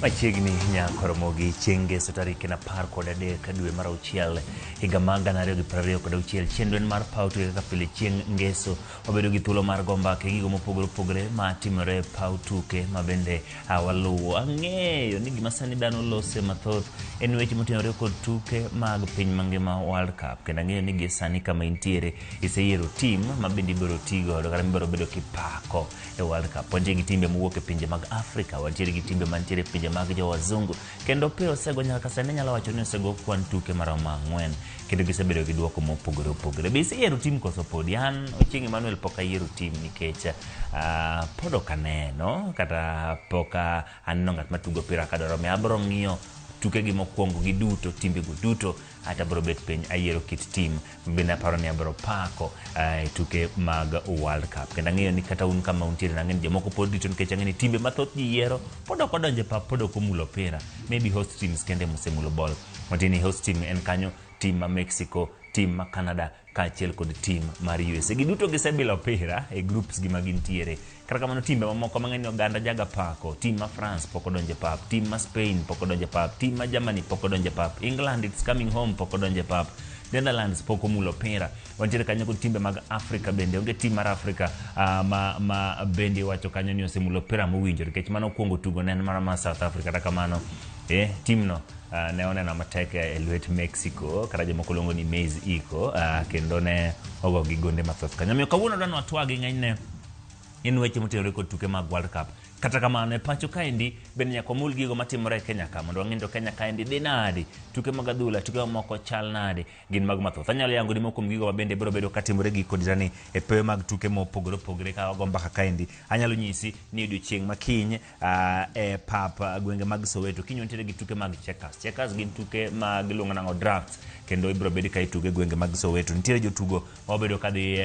Machiegni nyakoromogi chenge sotarike na par kod adek dwe mar auchiel higa mag 2026 chenro mar paw tuke kaka pile chieng' ngeso obedo gi thuolo mar go mbaka gigo mopogore opogore matimore paw tuke mabende waluwo. Ang'eyo ni gima sani dhano lose mathoth en weche motenore kod tuke mag piny mangima World Cup, kendo ang'eyo ni gi sani kama intiere iseyiero tim mabende ibiro tigo kata ibiro bedo kipako e World Cup. Wantiere gi timbe mowuok e pinje mag Afrika, wantiere gi timbe mantiere e pinje mag jo wazungu, kendo pe osego nyaka sani nyalo wacho ni osego kwan tuke maromo 4 kendo gisebedo gi duoko mopogore opogore. Be iseyiero tim koso podi? An Ochieng' Emmanuel pok ayiero tim nikech pod ok aneno kata pok aneno ng'at matugo opira kadwaro mi abiro ng'iyo tuke gi mokwongo gi duto, timbe go duto, ata bro bet piny ayiero kit tim bende aparo ni abiro pako tuke mag World Cup. Kendo ang'eyo ni kata un kama untiere nang'eni jomoko pod dito nikech ang'eni timbe mathoth ji yiero pod ok odonje pap, pod ok omulo opira. Maybe host teams kende mosemulo ball. Watini host team en kanyo tim ma Mexico, tim ma Canada kaachiel kod tim mar USA. Giduto gisebilo opira e groups gi magintiere. Kata kamano timbe mamoko mang'eny oganda jaga pako. Tim ma France pok odonje pap, tim ma Spain pok odonje pap, tim ma Germany pok odonje pap, England it's coming home pok odonje pap, Netherlands pok omulo opira. Wantiere kanyo kod timbe mag Afrika bende, onge tim mar Afrika ma bende wacho kanyo ni osemulo opira mowinjore, nikech mano okuongo tugo ne en mar South Africa. Kata kamano timno ne oneno matek e lwet Mexico, kata jomoko luongo ni Maize Iko, kendo ne ogo gi gonde mathoth kanyo. Omiyo kawuono dwani watwagi ng'enyne en weche motenore kod tuke mag World Cup. Kata kamano e pacho kaendi bende nyaka wamul gigo matimore e Kenya ka mondo wang'e to Kenya kaendi dhi nade, tuke mag adhula, tuke mamoko chal nade, gin mag mathoth. Anyalo yango ni moko kuom gigo mabende biro bedo katimore gi kod jani e pewe mag tuke mopogore opogore ka wago mbaka kaendi. Anyalo nyisi ni odiochieng' makiny e pap gwenge mag Soweto kiny wantiere gi tuke mag checkers. Checkers gin tuke mag iluongo nang'o drafts, kendo ibiro bedo ka ituge gwenge mag Soweto. Nitiere jotugo mabedo ka dhi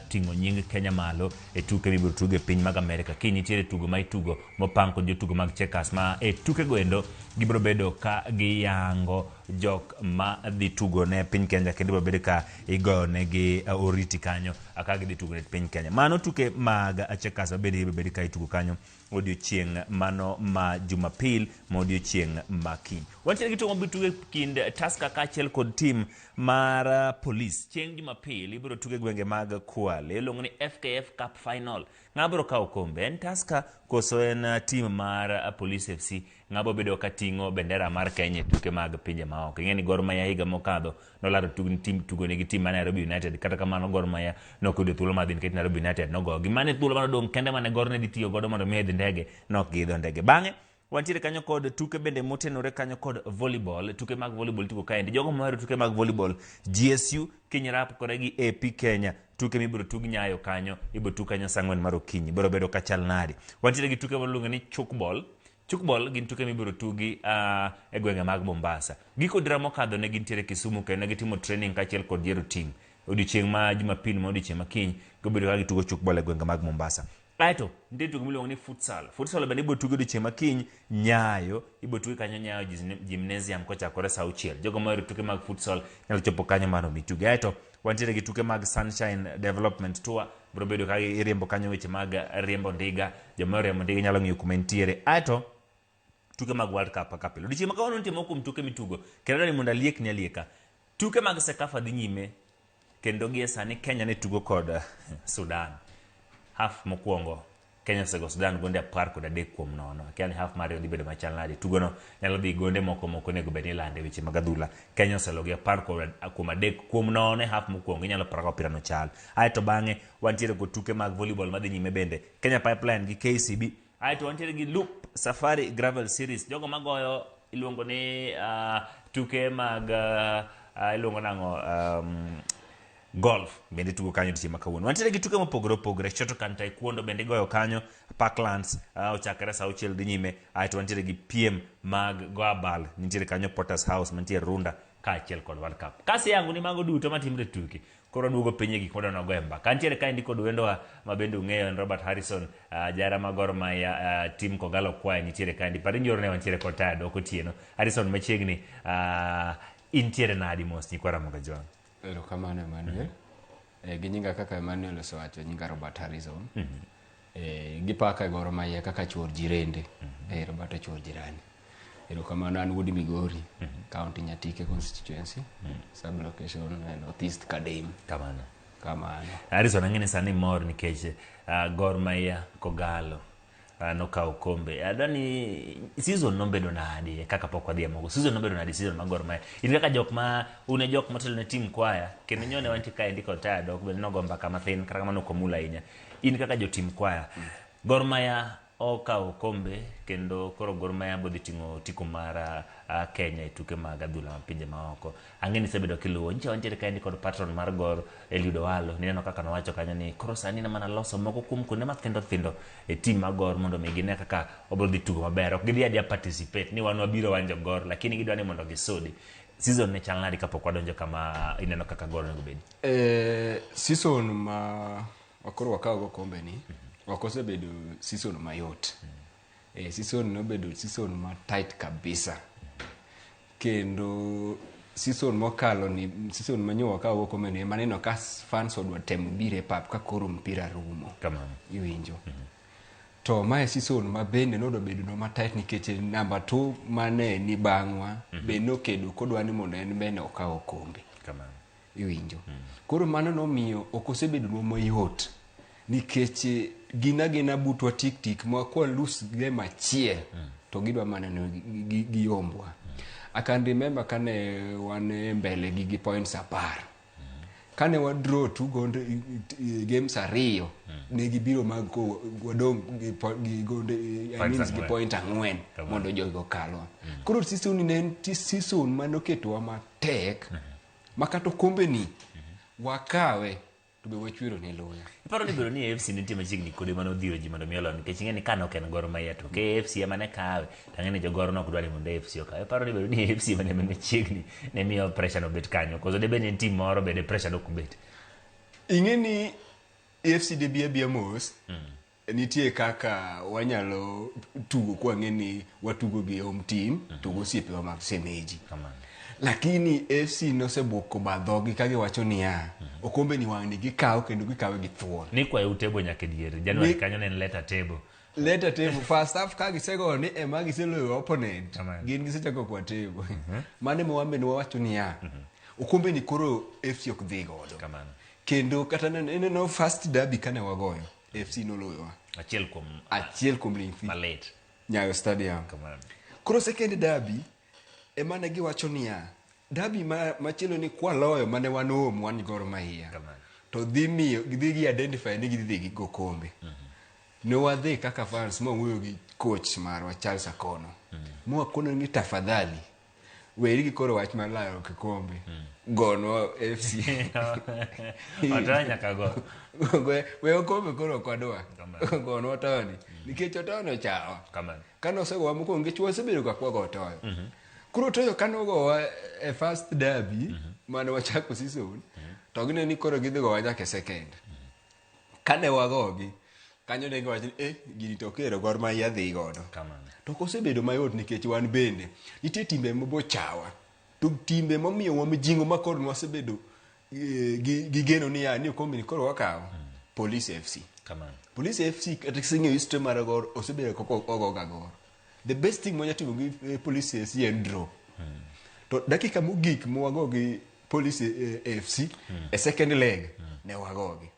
ting'o nying Kenya malo e tuke mibiro tuge e piny mag Amerika. Kiny nitiere tugo ma itugo mopang kod jotugo mag checkers ma e tuke goendo gibiro bedo ka giyango jok ma dhi tugo ne piny Kenya, kendo biro bedo ka igoyo negi oriti kanyo ka gidhi tugo ne piny Kenya. Mano tuke mag checkers bende biro bedo ka itugo kanyo odiochieng' mano ma Jumapil ma odiochieng' ma kiny. Wantiere gi tugo mabiro tuge kind Tusker kaachiel kod tim mar Police. Chieng' Jumapil ibiro tuge gwenge mag Kwale, iluongo ni FKF Cup Final. Ng'a biro kawo kombe? En Tusker koso en tim mar Police FC? Ng'a biro bedo ka ting'o bendera mar Kenya e tuke mag pinje maoko? Ing'e ni Gor Mahia higa mokadho nolaro tugo ne gi tim mar Nairobi United. Kata kamano Gor Mahia nokudo thuolo mar dhi nikech Nairobi United nogogi. Mane thuolo mane odong' kende mane Gor ne dhi tiyo godo mondo mi idhi ndege, nok giidho ndege. Bang'e wantiere kanyo kod tuke bende motenore kanyo kod volleyball. Tuke mag volleyball tugo kaendi. Jogo mohero tuke mag volleyball, GSU Kinyirap kore gi AP Kenya, tuke mibiro tug Nyayo kanyo, ibiro tug kanyo saa 4 mar okinyi, biro bedo ka chal nadi. Wantiere gi tuke maluongo ni chukball. Chukball gin tuke mibiro tugi e gwenge mag Mombasa. Giko dira mokadho ne gintiere Kisumu, kendo ne gitimo training kaachiel kod yiero team. Odiochieng' ma Jumapil ma odiochieng' ma kiny gibedo ka gitugo chukball e gwenge mag Mombasa. Aito nitie tugo miluongo ni futsal. Futsal bende ibiro tugo odiochieng' ma kiny Nyayo, ibiro tugi kanyo Nyayo Gymnasium kochakore saa 6. Jogo mohero tuke mag futsal nyalo chopo kanyo mar omi tuge. Aito wantiere gi tuke mag Sunshine Development Tour, biro bedo ka iriembo kanyo weche mag riembo ndiga. Joma riembo ndiga nyalo ng'iyo kuma intiere. Aito tuke mag World Cup kaka pile. Odiochieng' ma kawuono nitie moko kuom tuke mitugo, kendo ni mondo aliek ni alieka. Tuke mag Sekafa dhi nyime, kendo gie sani Kenya ne tugo kod Sudan. Half mokwongo Kenya osego Sudan gonde 13-0. Akia ni half mario dhi bedo machal nade. Tugono nyalo dhi gonde moko nego bed ni lande weche mag adhula. Kenya oselogi 13-0 half mokwongo, inyalo paro opira no chal. Aito bang'e wantiere kod tuke mag volleyball madhi nyime bende, Kenya Pipeline gi KCB. Aito wantiere gi Loop Safari Gravel Series. Jogo magoyo iluongo ni tuke mag iluongo nang'o golf bende tugo kanyo odiochieng' ma kawuono. Wantiere gi tuke mopogore opogore. Shotokan Taekwondo bende igoyo kanyo. Parklands ochakore saa 6 dhi nyime. Aito wantiere gi piem mag go abal, nitiere kanyo Potters House mantiere Runda kaachiel kod World Cup. Kasi yangu ni mago duto matimre tuke, koro duogo piny e gik modwa go e mbaka. Nitiere kaendi kod wendowa mabende ung'eyo en Robert Harrison, jara ma Gor Mahia, tim Kogalo Kwaya nitiere kaendi. Pari njoro ne wantiere kod Taya Doko Otieno. Harrison machiegni intiere nadi mos nyikwa Ramogi Jwang'? Erokamano Emmanuel. Gi nyinga kaka Emmanuel osewacho, nyinga Robert Harrison. Gipaka Gor Mahia kaka chuor jirende. Robert chuor jirani. Erokamano, an Woody Migori, County Nyatike constituency, sub-location Northeast Kadem. Kamano. Harrison, ang'e ni sani mor nikech Gor Mahia kogalo nokawo kombe. Adani season nobedo nadi kaka pok wadhi amogo. Season nobedo nadi season ma Gor Mahia. In kaka jok ma une jok motelo ne team kwaya. Kendo nyone wanti ka ndiko taa dok bende nogomba kama thin kata kamano komula inya. In kaka jo team kwaya. Gor Mahia okawo kombe kendo koro Gor Mahia bodhi ting'o tiko mar Kenya e tuke mag adhula mapinje maoko. Ang'e ni sebedo kiluwo nche wantiere ka kod patron mar Gor Eliud Owalo. Nineno kaka nowacho kanyo ni koro sani mana loso moko kuom kuonde mathindo e team mag Gor mondo mi gine kaka obrodhi tugo maber. Ok gidhi adia participate ni wan wabiro wanjo Gor, lakini gidwa ni mondo gisudi. Season ne chal nadi kapok wadonjo kama ineno kaka Gor nego bedi? Season ma wakoro wakawo go kombe ni wakosebedo season mayot. Season nobedo season ma tight kabisa. Kendo season mokalo ni season manyo wakawo kombe ni maneno ka fans odwa temo bire pap ka koro mpira rumo. Kamano. Iwinjo. To mae season ma bende nodo bedo no ma tight nikech number 2 mane ni bangwa be nokedo kodwa ni mondo en bende okawo kombe. Kamano. Iwinjo. Koro mano nomiyo okosebedo no mayot. Nikech gina butwa tik ma kwa lose game achiel to gidwa mana no giombwa. I can remember kane wane mbele gi points 10. Kane wa draw tu gonde games ariyo ne gibiro mag ko wadong gi gonde means gi point 4 mondo jogo kalo. Koro season ni ne season manoketwa matek makato kombe ni wakawe to be wachwiro ne loya. Iparo ni biro ni AFC nitie machiegni kode mano dhiro ji mondo miolo nikech ing'e ni kano ken Gor Mahia to ke AFC ema ne kawe tang'e ni jogor nok dwani mondo AFC okawe. Iparo ni biro ni AFC mane machiegni ne miyo pressure no bet kanyo koso debe ni team moro bede pressure no kubet. Ing'e ni AFC de bia mos nitie kaka wanyalo tugo kwa ng'e ni watugo gi home team tugo osiepewa mag semeji. Kamano. Lakini AFC noseboko badhogi kage wacho ni okombe ni wang'ni gikawo kendo gikawe gi thuon. Ni kwa utebo nyaka diere January kanyo ne letter table. Letter table first half ka gisego ni ema giseloyo opponent. Gin gisechako kwa table. Mane mwambe ni wacho ni okombe ni koro AFC ok dhi godo. Kamano. Kendo kata no first derby kane wagoyo AFC noloyowa. Achiel kuom lingfi. Malet. Nyayo Stadium. Kamano. Koro second derby emane giwacho ni derby machielo ni kwa loyo mane wanom wan Gor Mahia. To gidhi gi identify ni gidhi gi go kombe. Ne wadhi kaka fans mo wuoyo gi coach marwa Charles Akono. Mo Akono ni tafadhali weri gi koro wach mar layo kikombe. Gono FC. Otanya kago. We okombe koro kwadwa. Gono otoni. Nikech otono chawa. Kamano. Kano sewa moko ngech wasebedo ka kwa gotoyo. Kuro toyo kanogo e first derby mane wachako season to gine ni koro gidhi go wanyake second. Kane wagogi kanyo ne giwacho ni gini to kero Gor Mahia dhi godo. Kamano. To kosebedo mayot nikech wan bende nitie timbe mobochawa. To timbe momiyo wamjingo makoro wasebedo gi geno ni okombe ni koro wakawo. Police FC. Kamano. Police FC kata sing'e history mar Gor osebedo koko ogoga Gor. The best thing monya timo gi Police FC en draw. To dakika mogik mwago gi Police FC e second leg ne wagogi.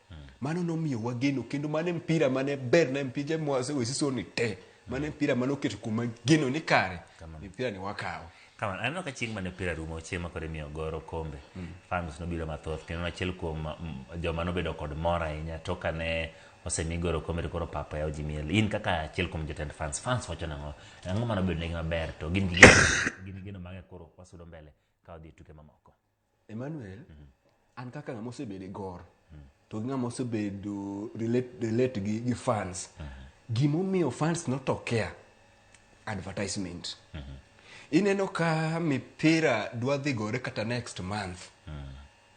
Mano nomiyo wageno kendo mane mpira mane ber na mpije mwase we season ni te. Mane mpira mane oketo kuma geno ni kare. Mpira ni wakawo. Kamano. Aneno ka chieng' mane mpira rumo chieng' makore miyo Gor kombe. Fans nobiro mathoth kendo achiel kuom joma nobedo kod mor ahinya to kane osemi Gor kombe koro papa ya ojimiel. In kaka achiel kuom jotend fans wacho ang'o mano bedo negi maber to gin gino mang'e koro wasudo mbele ka odhi tuke mamoko. Emmanuel, an kaka ng'ama osebedo Gor to ng'ama osebedo relate gi fans. Gimomiyo fans notokea advertisement. Ineno ka mipira dwa dhi gore kata next month.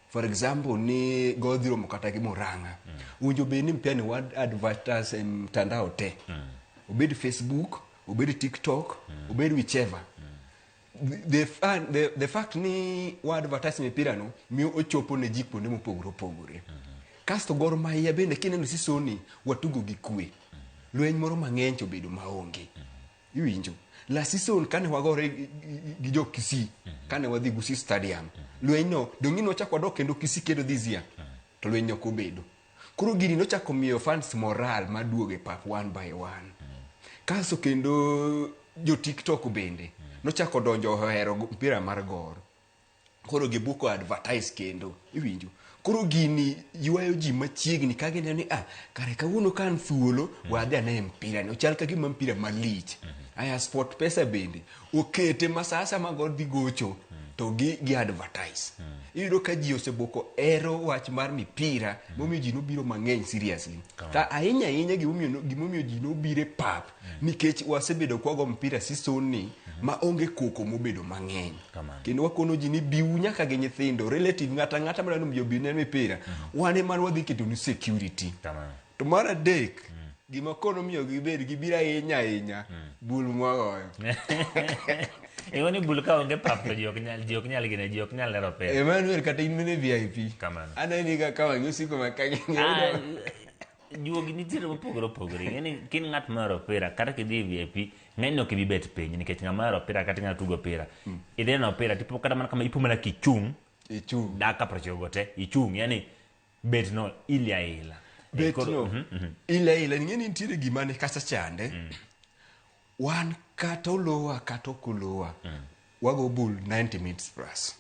For example ni godhiro mokata gi Murang'a. Unjo be ni mpia ni wad advertise mtandao te. Obed Facebook, obed TikTok, obed whichever. The fact ni wad advertise mipira no miyo ochopo ne jik kuonde mopogore. Kasto Gor Mahia bende kineno season ni watugo gi kwe. Lweny moro mang'eny obedo maonge. Iwinjo. La season kane wagore gi jo Kisii, kane wadhi Gusii Stadium, lweny no dongi nochako dok kendo Kisii kedo this year, to lweny no kobedo. Koro gini nochako miyo fans moral maduoge pap one by one. Kaso kendo jo TikTok bende nochako donjo ohero mpira mar gor. Koro gibuko advertise kendo, iwinjo. Koro gini yuayo ji machiegni ka gineno ni kare kawuono kan thuolo wadhi ane mpira ni ochal ka gima mpira malich. Aya Sport Pesa bende okete masasa magor dhi gocho to gi advertise. Iyudo ka ji oseboko ero wach mar mipira momiyo ji nobiro mang'eny seriously. Ta ahinya gimomiyo ji nobire pap nikech wasebedo kwago mpira season ni ma onge koko mobedo mang'eny. Kendo wakono ji ni biu nyaka gi nyithindo relative ng'ata mano mbiyo biu ne mipira wane man wadhi keto ni security. To mar adek gima kono miyo gibed gibira ahinya bul mwagoyo. Ni bul ka onge pap to ji ok nyal lero pesa. Emmanuel kata in mene VIP. Anani ka kawa nyosiko makanye. Juogi nitiere mopogore. Ng'eni kin ng'at mar opira kata kidhi VIP ng'eny ok ibet piny nikech ng'ama mar opira kata ng'ama tugo opira. Idhi na opira tipo kata mana kama ipo mana kichung. Daka prochogo te ichung yani bet no ila. Bet no ila ng'eni nitiere gima ne kasa chande. Wan kata olowa kata okulowa. Wago bul 90 minutes plus.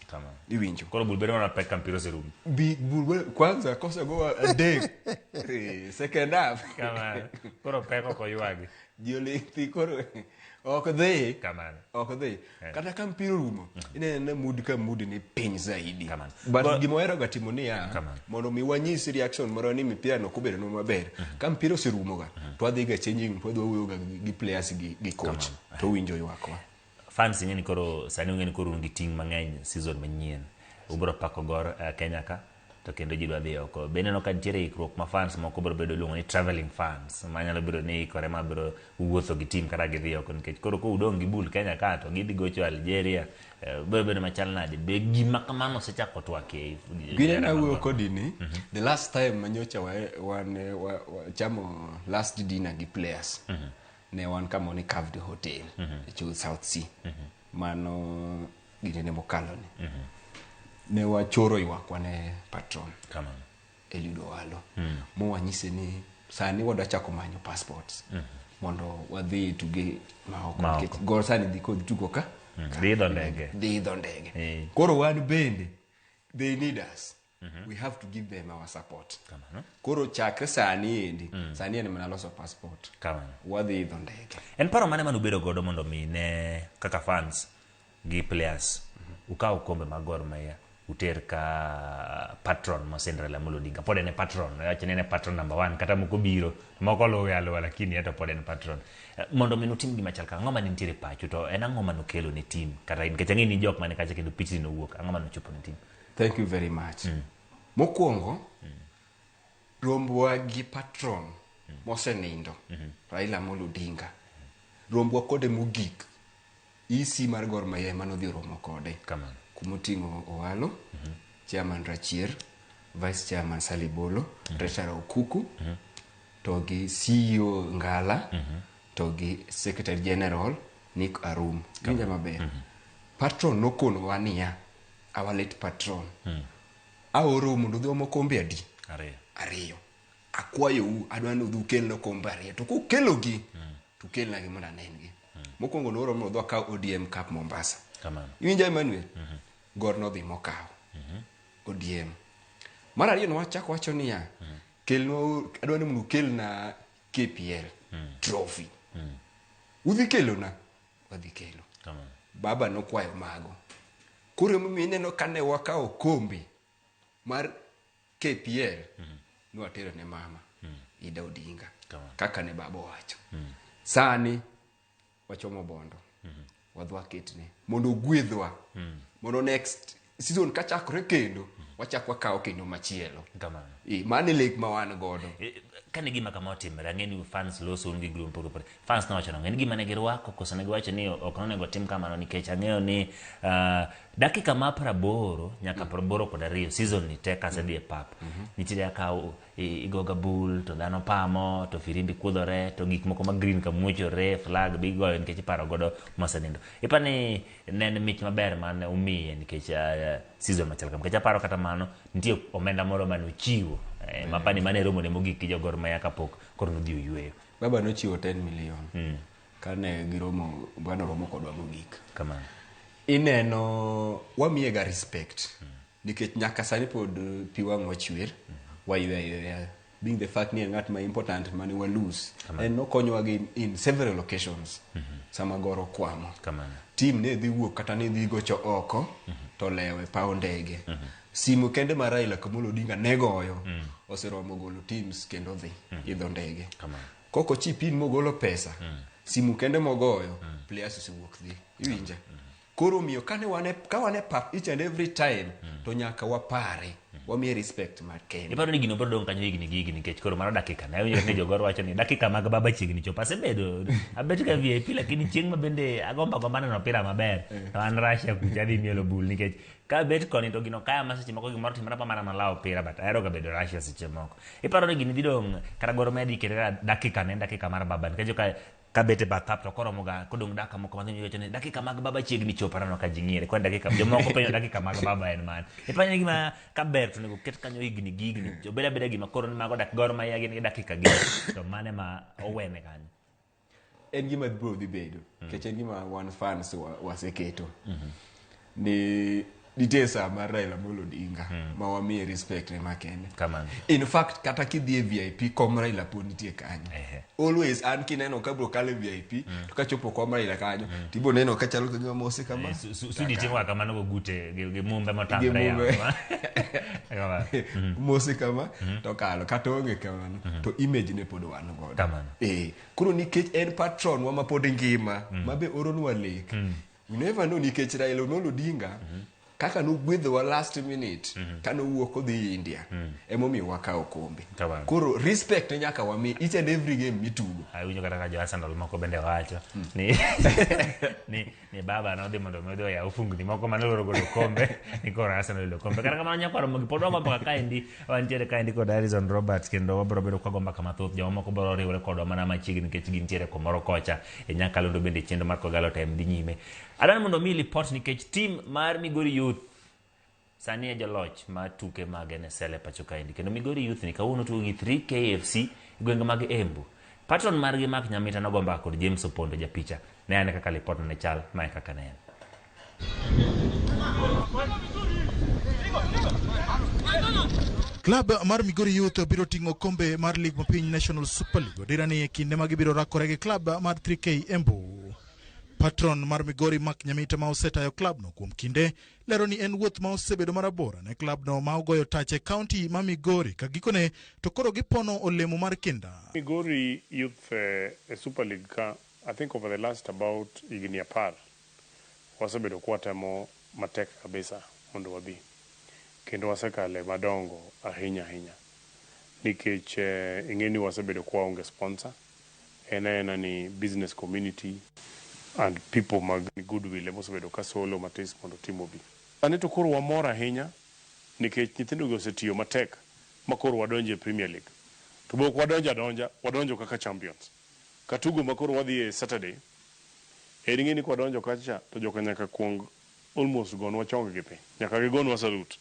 Iwinjo. Koro bul bedo na peka mpira serum. Bul kwanza kosa go a day. Second half. Koro peko ko yuagi. Jolengthi koro ok dhi. Ok dhi. Kata ka mpira rumo. Ine mood ka mood ni piny zaidi. But gimoero gatimo ni mondo mi wanyisi reaction moro ni mipira no kubedo no maber. Ka mpira oserumo ga to wadhi ga changing to wadhi ga gi players gi coach to winjo ywakwa. Fans ng'eni koro sani ng'eni koro ngi ting mang'eny season manyien. Ubro pako gor Kenya ka to kendo ji dwa dhi oko. Bende no ka nitiere ikruok ma fans moko biro bedo luongo ni traveling fans. Manyalo biro ni kore ma biro wuotho gi team kata gidhi oko nikech koro ko udong gi bul Kenya ka to gidhi gocho Algeria. Biro bedo machal nade. Be gima kamano sechako twake. Gine na wuo kodini. The last time manyocha chamo last dinner gi players. Ne wan kama ni Caved Hotel e South Sea. Mano gine ne mokalo ni. Ne wachoro ywakwa ne patron. Eliud Owalo. Mo wanyise ni sani wadwa chako manyo passports. Mondo wadhi tuge maoko. Gor sani dhi kod tugo ka. Dhi dho ndege. Koro wan bende they need us. We have to give them our support. Koro chakre sani endi. Sani ene mana loso passport. Wadhi dho ndege. En paro mane manubedo godo mondo mi ne kaka fans gi players ukaw kombe mag Gor Mahia uter ka patron ma Sendra Lamolo Odinga. Pod en patron. Wacha ne patron number 1 kata moko biro moko luwe alo lakini hata pod en patron. Mondo mi no team gima chal ka ng'oma ni nitiere pacho to en ang'oma no kelo ne team kata in kech ng'ini jok mane kacha kendo pitch no wuok ang'oma no chopo ne team. Thank you very much. Mokwongo rombwa gi patron mosenindo Raila Amolo Odinga. Rombwa kode mogik isi mar Gor Mahia manodhi romo kode. Kumoting'o Owalo, chairman Rachier, vice chairman Salibolo, treasurer Okuku, to gi CEO Ngala, to gi secretary general Nick Arum. Winja maber. Patron nokono wania our late patron. Aoro mondo dhi omo kombe adi? Ariyo. Akwayo adwa ni udhi ukelno kombe ariyo. To kukelogi, to kelna gi mondo anengi. Mokwongo noro mondo dwa kaw ODM Cup Mombasa. Iwinja Emmanuel? Gor no dhi mokaw. ODM. Mar ariyo no wachako wacho niya, kelno adwa ni mondo ukelna KPL trophy. Udhi kelona? Wadhi kelo. Baba nokwayo mago. Koro mineno kane wakaw kombe mar KPL nwatero ne mama Ida Odinga kaka ne baba wacho. Sani wachomo bondo. Wadhwa ketne mondo gwedhwa. Mondo next season kachakore kendo wachak wakaw kendo machielo. mani lek ma wan godo. Kane gima kama otimre, ang'eni fans loso un gi group pogore. Fans nowacho no, ng'eni gima ne girwako koso ne giwacho ni ok onego tim kamano nikech ang'eyo ni dakika ma 80 nyaka 82 season ni te kasedhi e pap. Nitiere ka igoga bul to dhano pamo to firimbi kudhore to gik moko ma green ka muochore flag bi goyo nikech iparo godo mosenindo. Ipani ne en mich maber man umiye nikech season machal kama. Nikech aparo kata mano nitie omenda moro mane ochiwo mapani mane romo ne mogik gi jogor maya kapok koro nodhi oyweyo. Baba nochiwo 10 million kane giromo bwana romo kodwa mogik. Kamano. Ineno wamiye ga respect nikech nyaka sani pod pi wang' wachwer wayweyo being the fact ni en ng'at ma important mane wa lose en nokonyowa in several occasions sama goro kwamo. Team ne dhi wuok kata ne dhi gocho oko to lewe paw ndege. Simu kende ma Raila Amolo Odinga negoyo oseromo golo teams kendo dhi idho ndege. Koko chipin mogolo pesa simu kende mogoyo players osewuok dhi iwinja. Koro miyo ka wane pap each and every time to nyaka wapare wamiye respect mar kende. Iparo ni gino bro dong kanyo higni nikech koro mano dakika na ne jogor wacho ni dakika mag baba chiegni chopo asebedo abet ka VIP lakini chieng' ma bende agomba neno opira maber to an Russia kucha dhi mielo bul nikech ka bet koni to gino kaya maseche moko gimoro timore pa mana malao opira but ahero ga bedo Russia seche moko. Iparo ni gini dhi dong kata goro medi kere dakika mar baba nikech ka bete batap to koro moga kodong dakika moko manyo yocho ni dakika mag baba chiegni chopo rano ka jingire kwa dakika jomoko penyo dakika mag baba en man. Ipanya gima ka ber to nego ket kanyo higni to beda gima koro ni mago dak goro maya gin dakika gi to mane ma owene kanyo. En gima bro dhi bedo kech en gima one fans waseketo ni ditesa mar Raila Amolo Odinga ma wamiye respect ne makende. In fact kata kidhi e VIP kom Raila pod nitie kanyo. Always an kineno ka bro kale VIP to ka chopo kom Raila kanyo tibo neno ka chalo kama mose kama sudi tingwa kama no gute gi mumbe matamre ya mose kama to kalo kata onge kamano to image ne pod wan godo. Kuro nikech en patron wa ma pod ngima mabe oronwa lek. You never know nikech Raila Amolo Odinga kaka nogwedhowa last minute kano wuok odhi India emomiyo wakawo kombe. Koro respect nyaka wami each and every game mitugo. Awinjo kata ka jo Arsenal moko bende wacho ni baba no dhi mondo medo ya ufungni moko manolo golo kombe ni koro Arsenal lo kombe kata kamano nyakwaro mogi pod wagomba ka kaendi wantiere kaendi kod Harrison Roberts kendo wabro bedo ka gomba kama thoth joma moko bro riwre kodwa mana machiegni nikech gintiere komoro kocha e Nyakalondo bende chendo mar Kogalo time dhi nyime. Adani mondo mi report nikech team mar Migori Youth sani e joloch ma tuke mag NSL pacho kaendi kendo Migori Youth ni kawuono tugo gi 3KFC gwenge mag Embu. Patron margi Mark Nyamita nogomba kod James Opondo japicha ne ane kaka report ne chal mae kaka ne en. Klab mar Migori Youth biro ting'o kombe mar lig mapiny National Super League odirani e kinde ma gibiro rakore gi klab mar 3K Embu. Patron mar Migori Mark Nyamita ma osetayo klab no kuom kinde lero ni en wuoth ma osebedo marabora ne klab no ma ogoyo tache county ma Migori ka gikone to koro gipono olemo mar kinda. Migori Youth Super League ka I think over the last about higni 10 wasebedo kwatemo matek kabisa mondo wadhi kendo wasekale madongo ahinya nikech ing'eni wasebedo kwa onge sponsor ena ni business community and people mag goodwill emosebedo ka solo matis mondo timo bi. Sani to koro wamor ahinya nikech nyithindo osetiyo matek makoro wadonjo e Premier League. To bok wadonjo kaka champions. Katugo makoro wadhi e Saturday. Ng'eni kwa donjo kacha to joka nyaka kuong almost gonwa chong gi pe. Nyaka gigonwa salute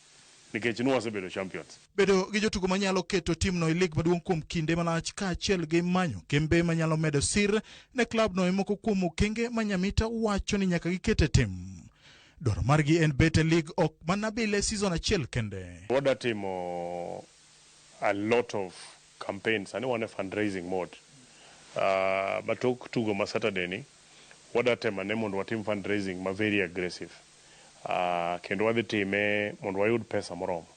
nikech nu wasebedo champions. Bedo gi jotugo manyalo keto timno e lig maduong' kuom kinde malach ka achiel gi manyo kembe manyalo medo sir ne klab no moko kuom okenge ma Nyamita wacho ni nyaka gikete tim. Dwaro margi en bete league ok mana bile season achiel kende. Wadatimo a lot of campaigns and one fundraising mode. Batok tugo ma Saturday ni wadatema ne mondo watim fundraising ma very aggressive. Kendo wadhi time mondo wayud pesa moromo.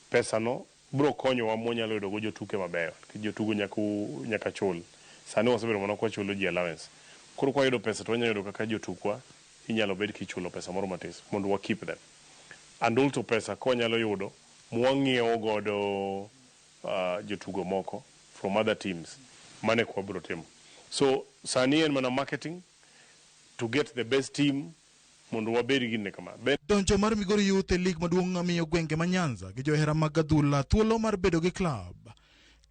Pesa no bro konyo wa mwanyalo yudo go jotuke mabeyo. Jotugo nyaka chul. Sani wasebedo mana kwa chulo ji allowance. Koro kwa yudo pesa to wanyalo yudo kaka jotukwa inyalo bed kichulo pesa moro matis mondo wa keep them. And also pesa kwa nyalo yudo mwang'iewo godo jotugo moko from other teams mane kwa bro timo. So sani en mana marketing to get the best team mondo wabedi gine kama. Donjo mar Migori Youth e lig maduong' miyo gwenge ma Nyanza gi johera mag adhula thuolo mar bedo gi klab.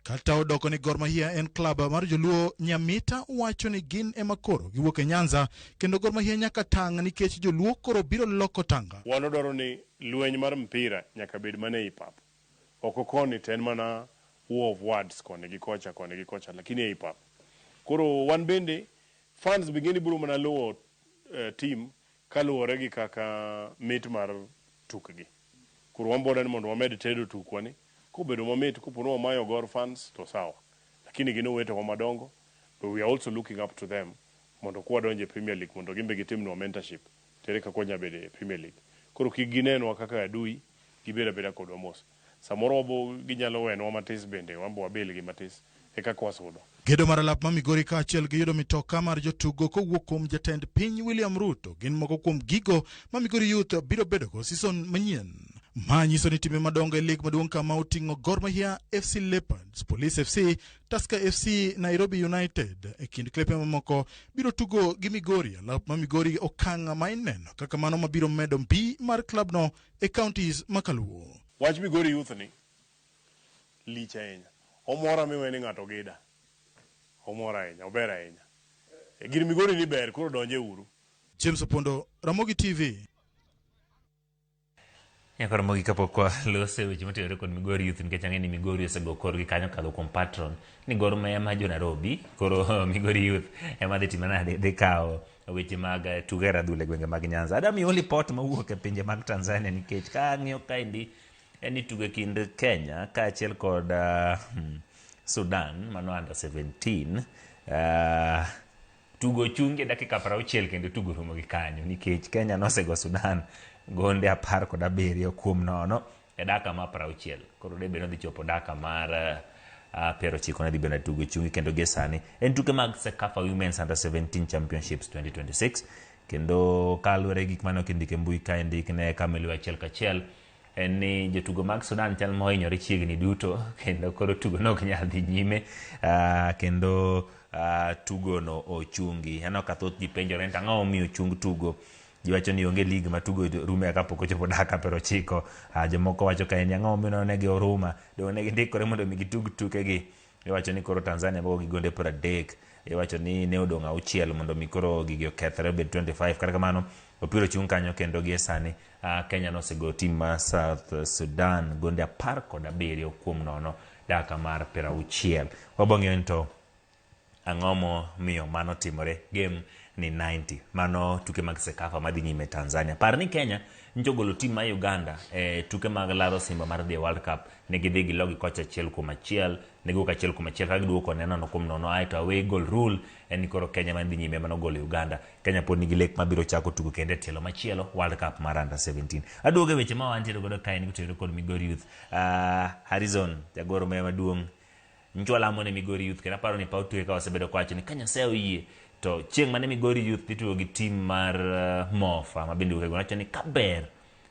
Kata odoko ni Gor Mahia en klab mar joluo, Nyamita wacho ni gin ema koro giwuok e Nyanza kendo Gor Mahia nyaka tang' nikech joluo koro biro loko tanga. Wanodwaro ni lweny mar mpira nyaka bed mane i pap. Oko koni ten mana war of words kone gi kocha lakini e pap. Koro wan bende fans begini buru mana luwo team kaluwore gi kaka mit mar tukgi. Koro wamboda ni mondo wamed tedo tukwani. Kubedo mamit kupuno wamayo Gor fans to sawa. Lakini gino wete wa madongo, but we are also looking up to them mondo kuwa donje Premier League mondo gimbe gitim no mentorship tereka konya bede Premier League. Koro kigineno kaka adui gibera beda kodwa mos. Samoro wabo ginyalo weno matis bende wambo wabeli gi matis eka kwa sudo. Gedo mar alap ma Migori ka achiel gi yudo mitoka mar jotugo kowuok kuom jatend piny William Ruto gin moko kuom gigo ma Migori Youth biro bedo go season manyien. Ma nyiso ni time madongo e lig maduong' kama oting'o Gor Mahia, FC Leopards, Police FC, Tusker FC, Nairobi United e kind klepe mamoko biro tugo gi Migori. Alap ma Migori okang' ma ineno kaka mano mabiro medo mpi mar klabno e counties makaluo. Wach Migori Youth ni licha enya. Omora miweni ng'ato gida. Omora enya, obera enya. Gir Migori ni ber kuro donje uru. James Opondo, Ramogi TV. Koro mogi kapok kwa lose weche motenore kod Migori Youth nikech ang'e ni Migori osego korgi kanyo kadho kuom patron ni Gor Mahia ma jo Nairobi. Koro Migori Youth ema dhi timanade dhi kawo weche mag tuge adhula e gwenge mag Nyanza. Adami oli pot mawuok e pinje mag Tanzania nikech ka ang'iyo kaendi en ni tugo e kind Kenya kaachiel kod Sudan mano under 17 tugo chungi dakika 60 kendo tugo rumo gi kanyo nikech Kenya nosego Sudan gonde 17 kuom nono e daka ma 60. Koro debe no dhi chopo daka mar 90 na dhi bedo tugo chungi kendo gesani en tuke mag Sekafa Women's Under 17 Championships 2026 kendo kaluwore gik mane okindike mbui ka indikne kameliwa achiel kachiel en ni jotugo mag Sudan chal mohinyore chiegni duto kendo koro tugo no ok nyal dhi nyime kendo tugo no ochungi. Ano ka thoth ji penjore ni ang'o omiyo chung tugo. Ji wacho ni onge lig ma tugo rume kapok ochopo daka 90. Jomoko wacho ka en ang'o omiyo ne gi oruma do ne gindikore mondo mi gitug tukegi. Iwacho ni koro Tanzania bogo gigonde 30. Iwacho ni ne odong' 6 mondo mi koro gigi okethre bed 25. Kata kamano opiro chung kanyo kendo gi sani Kenya nosego tim ma South Sudan gonde 17 kuom nono daka mar 60. Wabong'eyo nto ang'omo miyo mano timore game ni 90 mano tuke mag Sekafa madhi nyime Tanzania. Par ni Kenya njogolo tim ma Uganda tuke mag ladho simba mar The World Cup ne gidhi gi logi kocha 1-1 ne go ka 1-1 ka giduoko neno no kuom nono aito away goal rule en koro Kenya madhi nyime mano golo Uganda. Kenya pod nigi lek mabiro chako tugo kende tielo machielo World Cup mar under 17. Aduoge weche ma wantiere godo kae ni kutere kod Migori Youth. Harrison jagoro maduong' nchwala mo ne Migori Youth kena paro ni pautuke ka osebedo kwacho ni Kenya seo yie to chieng' mane Migori Youth ditugo gi team mar Mofa mabende ukego nacho ni kaber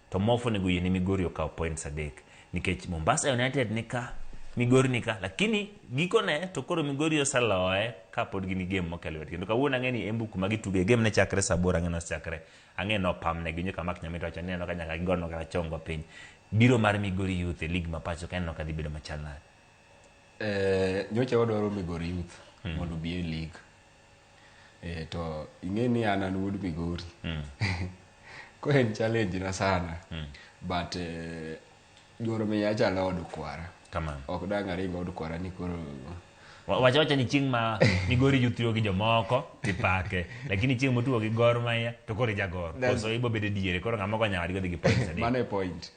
to Mofa nego yie ni Migori okaw points 3 nikech Mombasa United nika Migori nika lakini gikone to koro Migori osaloe kapod gini game mokelo kendo kawuono ang'e ni embuku magituge game ne chakre sabora ng'e no chakre ang'e no pam ne ginyo kamak Nyamita wacho ni no kanyaka gigono ka chongo piny biro mar Migori Youth e lig mapacho ka no ka dhi bedo machalna. Nyocha wadwaro Migori Youth mondo bi e league to ing'e ni an wuod Migori ko en challenge na sana but dwaro miya chalo od kwara kamano ok dang' aringo od kwara ni koro wacha ni chieng' ma Migori Youth tiyo gi jomoko tipake lakini chieng' motugo gi Gor Mahia to koro jagor koso ibo bedo diere koro ng'ama ko nyawadi godhi gi points 3 mane point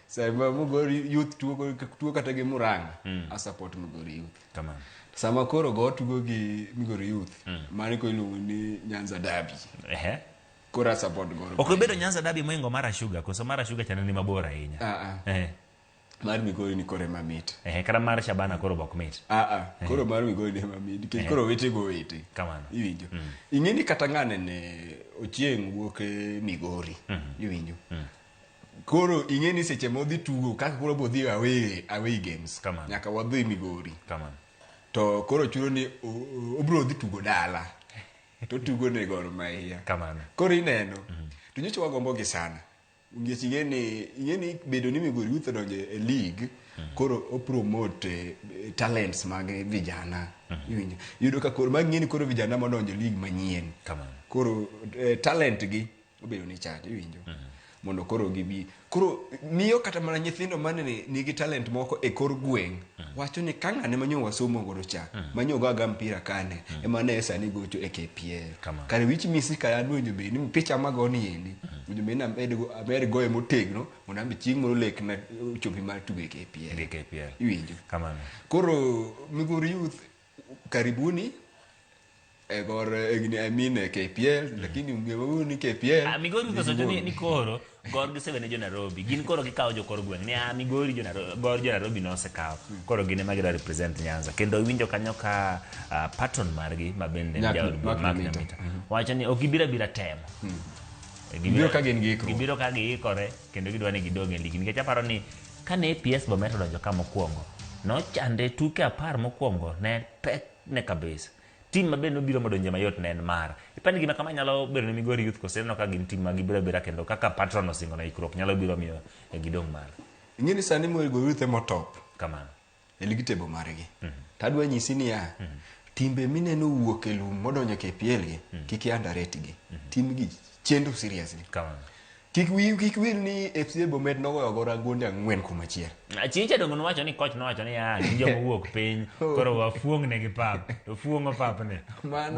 sama Migori Youth tugo kata gi Murang'a a support Migori Youth kamano sama koro go tugo gi Migori Youth mane ko iluongo ni Nyanza Derby kora support Gor ok bedo Nyanza Derby moingo Mara Sugar koso Mara Sugar chane ni mabor ahinya mar Migori ni kore mamit kara mar Shabana koro bok mit koro mar Migori ni mamit kech koro wete go wete kamano iwinjo ing'eni kata ng'ane ne Ochieng' wuok e Migori iwinjo koro ing'eni seche modhi tugo kaka koro bodhi away games Kamano. nyaka wadhi Migori Kamano. to koro chuno ni obro dhi tugo dala to tugo ne Gor Mahia Kamano. koro ineno to nyocha wagombo gi sana ngech ing'eni bedo ni Migori Youth donjo e league koro o promote talents mag vijana iwinjo yudo ka koro mang'eni koro vijana modonjo league manyien Kamano. koro talent gi obedo ni chat iwinjo mondo koro gibi koro miyo kata mana nyithindo mane nigi talent moko e kor gweng wacho ni ka ng'ane manyo wasomo godo cha manyo gaga mpira kane ema ne sani gocho e KPL kare wich misi ka anwenyo be ni picha magoni endi winjo be na amer goye motegno mondo ambi chieng' moro lek na chopi mar tugo e KPL iwinjo Kamano. koro Migori Youth karibuni Gor KPL lakini ni KPL Migori Youth socho ni koro Gor gisebene jo Nairobi gin koro gikawo jo kor gweng ni Migori Gor jo Nairobi no osekawo koro gine magida represent Nyanza kendo winjo kanyo ka patron margi mabende Nyamita wacho ni okibira bira temo gibiro ka giikore kendo gidwa ni gidong e ligi nikech aparo ni kane APS Bomet donjo ka mokwongo no chande tuke 10 mokwongo ne pek ne kabisa tim mabende obiro modonje mayot ne en mara ipani gima kama nyalo bedo ni Migori Youth koseno ka gin tim magibira bira kendo kaka patron osingo na ikrok nyalo biro miyo e gidong mara ing'eni sani Migori Youth emo top kamano e ligi table margi tadwa nyisi ni timbe mineno wuok e lum modonjo KPL gi kiki underrate gi tim gi chendo seriously kamano kik wil ni FC Bomet nogoyo gora gonde 4-1 Chiche dongo nowacho ni coach nowacho ni jo mowuok piny koro wafuong ne gi pap to fuongo pap ne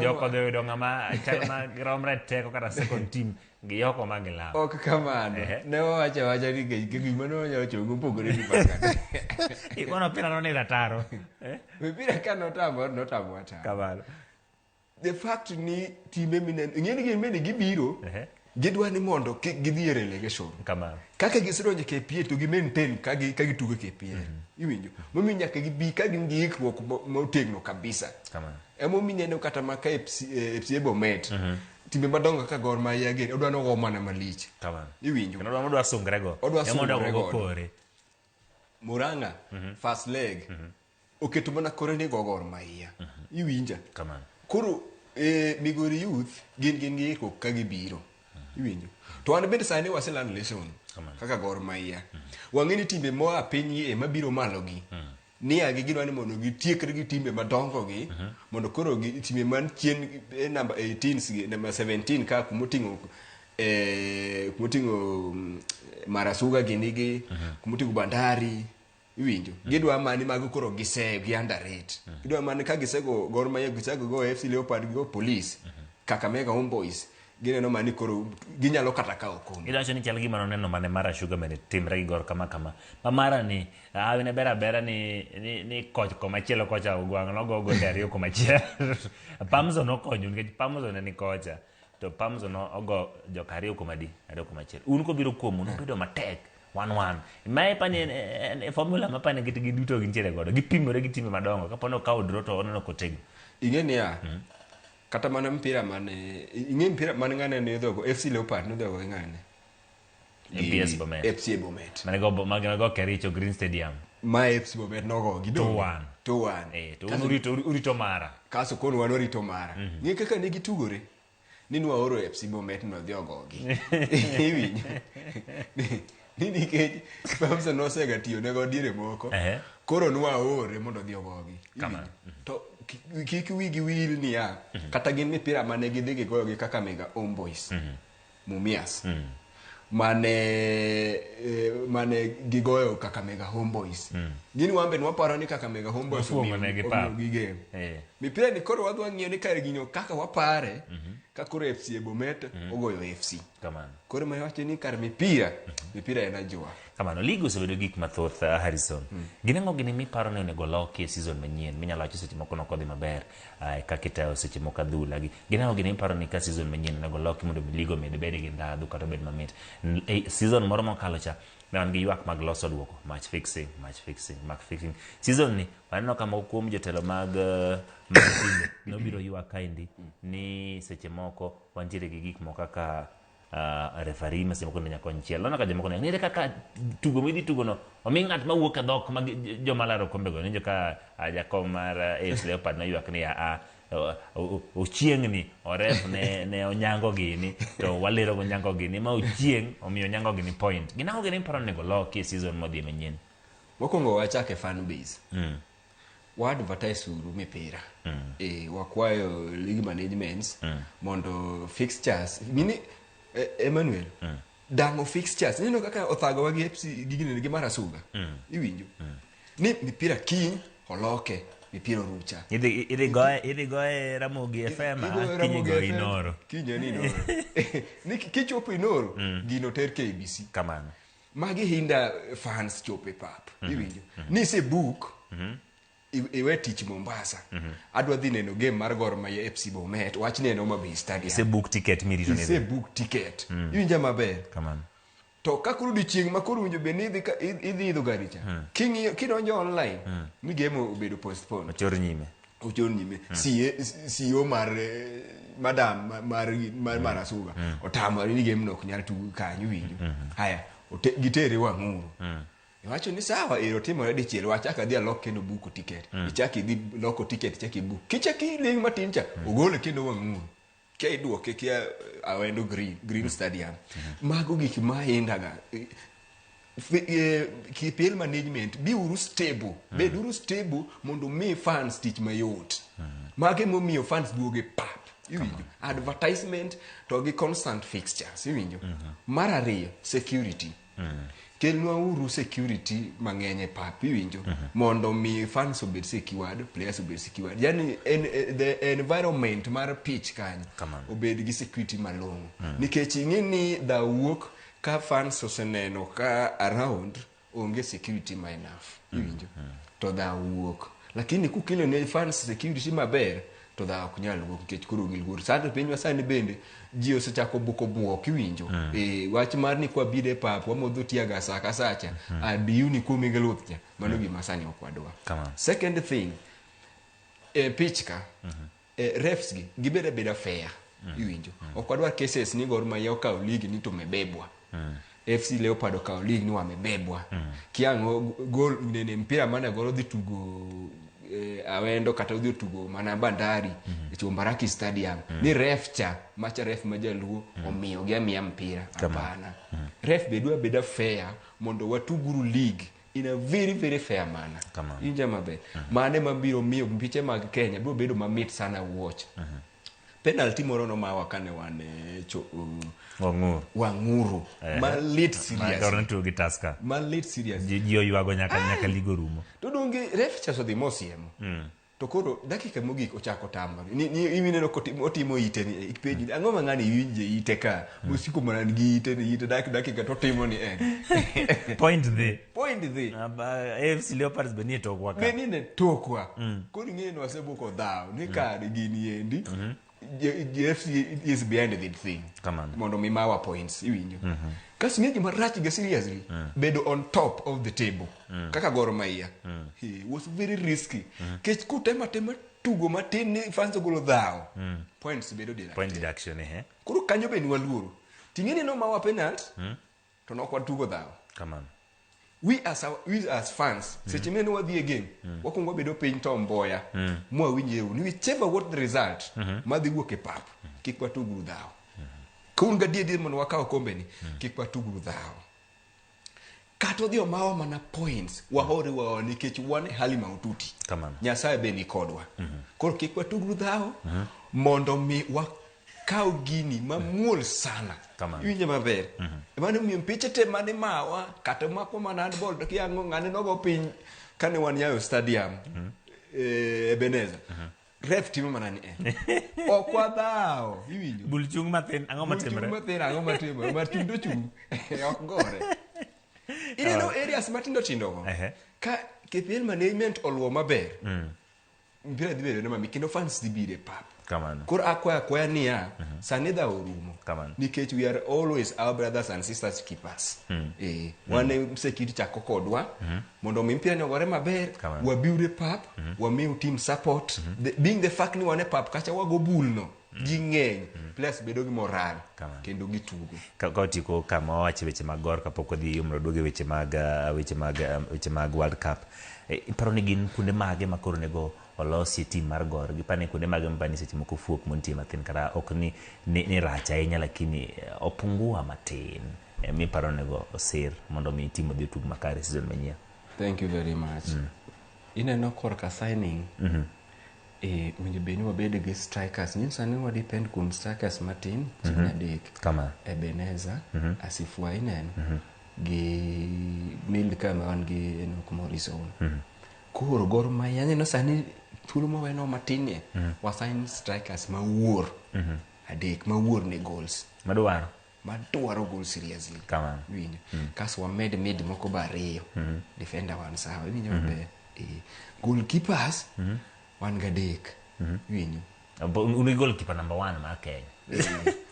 joko dhi yudo ng'ama chal ma romre teko kata second team gi yoko ma gilaw ok kamano ne wacho ni gima nonyalo chongo pogore gi paka ikono pira no ni rataro pira ka notamo ata kamano the fact ni timbe minen ing'eni gimene gibiro gidwa ni mondo gidhi e relegation kamano kaka gisedonjo KPL to gi maintain ka gitugo KPL iwinjo momi nyaka gibi ka gin gi ikruok motegno kabisa kamano emo mineno kata maka FC Bomet timbe madongo ka Gor Mahia gere odwa no go mana malich kamano iwinjo kendo odwa sungre go go kore Muranga first leg oketo mana kore ni Gor Mahia iwinja kamano koro Migori Youth gin gi ikruok ka gibiro iwinjo to an bende sani waseland lesson kaka Gor Mahia wang'eni timbe moa piny mabiro malo gi ni agi gidwa ni mondo gitiekre gi timbe madongo gi mondo koro timbe man chien number 18 gi number 17 ka kumoting'o Marasuga ginigi kumoting'o Bandari iwinjo gidwa mani mag koro gise gi underrate gidwa mani ka gisego Gor Mahia gisego go FC Leopard go Police Kakamega Homeboys gineno mani koro ginyalo kata kawo kombe gidacho ni chal gima noneno mane Mara Sugar mane timre gi Gor kama ma Mara ni awine bera ni coach komachielo kocha ogwang no go Dario komachielo Pamzo no konyo nikech Pamzo ne ni kocha to Pamzo no ogo Jokario komadi ado komachielo un ko biro komo no bedo matek 1-1 mai pani e formula mapane gitigi duto gintiere godo gipimore gi timbe madongo kapono kawo draw to onono kotego ingeni kata mana mpira mane ing'e mpira mane ngane ne dhogo FC Leopard no dhogo ngane FC Bomet mane go Kericho Green Stadium ma FC Bomet nogo gi 2-1 to urito Mara kaso kon wan orito Mara ng'e kaka ne gitugore ni nwaoro FC Bomet no dhi ogogi iwinjo ni nikech Pamsa nosega tiyo nego diere moko koro nwaore mondo dhi ogogi to kik wigi wil ni kata gin mipira mane gidhi gigoyo gi Kakamega Homeboys Mumias mane gigoyo Kakamega Homeboys gin wambe nwaparo ni Kakamega Homeboys gige mipira ni koro wadwa ng'iyo ni kare ginyo kaka wapare ka koro FC Bomet ogoyo FC koro ma wacho ni kar mipira ena jua kamano ligo osebedo gik mathoth Harrison ginengo gini miparo ne onego loki e season manyien minyalo wacho seche moko nokodhi maber kaka itayo seche moko adhula ginengo gini miparo ni ka season manyien onego loki mondo ligo med bed gi ndadhu kata bed mamit season moro mokalo cha ne wan gi ywak mag loso duoko match fixing season ni waneno kama kuom jotelo mag timbe nobiro ywak kaindi ni seche moko wantiere gi gik moko kaka referee masema kono nyako nchiel lona ka joma kono nire kaka tugo midi tugo no omi ng'at mawuok e dhok mag joma laro kombe go ninjo ka jakom mar AFC Leopards na ywak ni ochieng' ni oref ne onyango gini to walero go nyango gini ma ochieng' omiyo nyango gini point ginango gini paro nego loki season modhi manyien mokongo wachake fan base wa advertise uru mipira wakwayo league management mondo fixtures mini Emmanuel dango fixtures nino kaka othago wagi FC gigine gi marasuga iwinjo ni mipira kiny oloke mipira rucha idhi goe Ramogi FM kinyi go Inoro kinyo ni Inoro ni kichopo Inoro gino ter KBC kamano magi hinda fans chope pap iwinjo ni se book iwe tich Mombasa adwa dhi neno game mar Gor Mahia FC Bomet wach neno Mabi Stadium se book ticket mirito ne se book ticket iwinja maber kamano to kakuru di chieng makuru winjo be ni idhi idho gari cha kidonjo online mi game obedo postpone ochor nyime CEO mar madam mar Asuga otamore ni game no kunyal tugo kanyu winjo haya gitere wang'uru wacho ni sawa timore dichiel wachaka dhi alok kendo buko ticket ichaki dhi loko ticket chaki book kichaki ling matin cha ogole kendo wang'uru ke duoke kia awendo green stadium mago gik mahindaga kipel management biuru stable beduru stable mondo mi fans tich mayot mage momiyo fans duoge pap iwinjo advertisement to gi constant fixtures iwinjo mar ariyo security kelnwa uru security mang'eny pap iwinjo mondo mi fans obed secured players obed secured yani the environment mar pitch kanyo obed gi security malong'o nikech ing'eni da wuok ka fans oseneno ka around onge security ma enough iwinjo to da wuok lakini kukilo ne fans security maber to da ok nyal wuok nikech koro gilgur sasa pinywa sani bende ji osechako buko buok iwinjo wach mar ni kwa bide pap wamodho tiaga saka sacha adiuni kumi gelutnya mano gima sani okwadwa second thing pitchka refs gibeda beda fair iwinjo okwadwa cases ni Gor Mahia okaw league ni to mebebwa FC Leopards okaw league ni wamebebwa kiango gol nene mpira mana goro dhi tugo awendo kata udhi tugo mana Bandari Chumbaraki Stadium ni ref cha macha ref majaluo omiyo gi amia mpira hapana ref beda fair mondo watuguru league in a very very fair manner inja mabe mane mabiro miyo mpiche mag Kenya biro bedo mamit sana watch penalty moro no mawakane wane wang'uru malit serious Toronto gi Tusker malit serious jio yuago nyaka ligo rumo to donge ref chaso di mosiemo to koro dakika mogik ochako tamore ni imineno otimo ite ni ipeji ang'o mang'ani iwinje ite ka musiko mana gi ite dakika to timo ni point the AFC Leopards benie tokwa ka benine tokwa koro ng'eno waseboko dhao ni kare gini endi AFC is behind the thing mondo mi mawa points iwinjo kasi ng'e gima rach ga seriously bedo on top of the table kaka Gor Mahia he was very risky kech kutema tugo matin ni fans golo dhao points bedo deduction kuro kanyo be ni waluoro ting'eni no mawa penalty to nokwa tugo dhao we as fans seche mene wadhi e game wakongo bedo piny to mboya mwa winjeu ni whichever what the result madhi wuok e pap kik watugru dhao kun gadiedi mondo wakaw kombe ni kik watugru dhao kato dhi omawa mana points wahore nikech wan hali maututi Nyasaye be ni kodwa koro kik watugru dhao mondo mi kaw gini mamuol sana iwinje maber mano miyo mpiche te mane mawa kata mako mana handball to kiango ng'ane nogo piny kane wan Nyayo Stadium Ebenezer ref timo mana ni okwadhao iwinjo bulchung mathin ang'o matimre machundo chung ok gore ineno areas matindo go ka KPL management oluwo maber mpira dhi bedo mami kendo fans dhi bire pap koro akwaya niya sani dha orumo nikech we are always our brothers and sisters keepers wane security chako kodwa mondo mi mpira nyogore maber wabiure pap wamiu team support being the fact ni wane pap kacha wago bulno ji ng'eny players bedo gi moral Kamano. kendo gitugo ka otiko kama owacho weche mag gor kapok odhi umro duoge weche mag World Cup. Iparo ni gin kuonde mage ma koro nego olosi tim mar gor gipani kuonde mage mapani seche moko fuok montie matin kata ok ni rach ahinya lakini opungua matin miparo nego osir mondo mi tim odhi tug makare season manyien. Thank you very much. Ineno korka signing winjo beni wabed gi strikers nyingi sani wadepend kuom strikers matin chini adek Kama Ebeneza Asifua inen gi Mild kama wan gi Enoch Morrison koro Gor Mahia aneno sani thuolo maweno matin wasign strikers mawuor adek mawuor ne goals madwaro goal seriously Kamano. winjo kaso wamed mid moko ba ariyo defender wan sawa winjo maber goalkeepers wan gadek winjo uni goalkeeper number 1 mar Kenya.